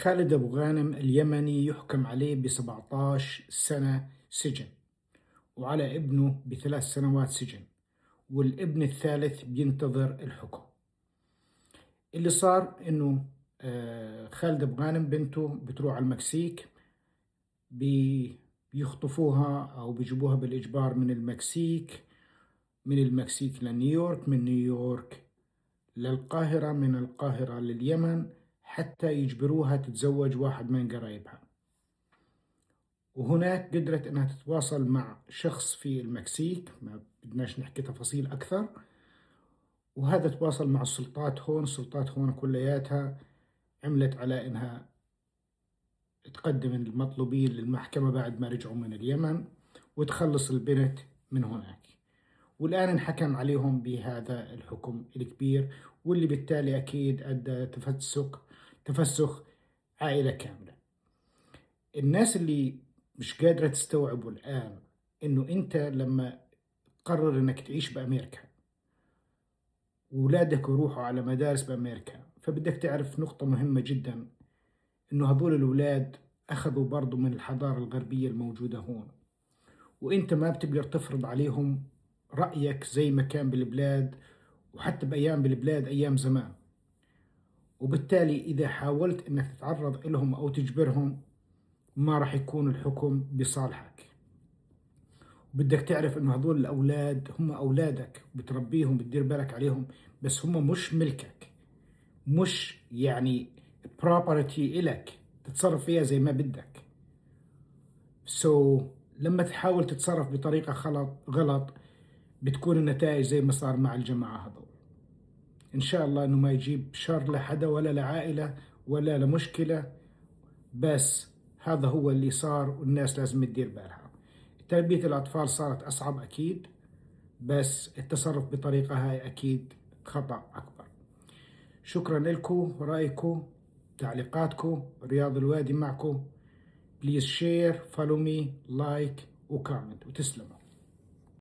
خالد أبو غانم اليمني يحكم عليه ب17 سنة سجن، وعلى ابنه ب3 سنوات سجن، والابن الثالث بينتظر الحكم. اللي صار إنه خالد أبو غانم بنته بتروح على المكسيك، بيخطفوها أو بيجيبوها بالإجبار من المكسيك، لنيويورك، من نيويورك للقاهرة، من القاهرة لليمن، حتى يجبروها تتزوج واحد من قرايبها. وهناك قدرت انها تتواصل مع شخص في المكسيك، ما بدناش نحكي تفاصيل اكثر، وهذا تواصل مع السلطات هون كلياتها عملت على انها تقدم المطلوبين للمحكمة بعد ما رجعوا من اليمن وتخلص البنت من هناك. والآن انحكم عليهم بهذا الحكم الكبير، واللي بالتالي أكيد أدى تفسخ عائلة كاملة. الناس اللي مش قادرة تستوعبوا الآن إنه أنت لما تقرر إنك تعيش بأمريكا وولادك يروحوا على مدارس بأمريكا، فبدك تعرف نقطة مهمة جدا، إنه هذول الأولاد أخذوا برضو من الحضارة الغربية الموجودة هون، وإنت ما بتقدر تفرض عليهم رأيك زي ما كان بالبلاد، وحتى بأيام بالبلاد أيام زمان. وبالتالي إذا حاولت إنك تتعرض لهم أو تجبرهم، ما راح يكون الحكم بصالحك. بدك تعرف إنه هذول الأولاد هم أولادك، بتربيهم، بتدير بالك عليهم، بس هم مش ملكك، مش يعني property إلك تتصرف فيها زي ما بدك. لما تحاول تتصرف بطريقة غلط بتكون النتائج زي ما صار مع الجماعة هذول. إن شاء الله إنه ما يجيب شر لحدا ولا لعائلة ولا لمشكلة، بس هذا هو اللي صار، والناس لازم تدير بالها. تربية الأطفال صارت أصعب أكيد، بس التصرف بطريقة هاي أكيد خطأ أكبر. شكرا لكم، رأيكم، تعليقاتكم. رياض الوادي معكم. بليز شير، فولو مي، لايك وكومنت، وتسلموا.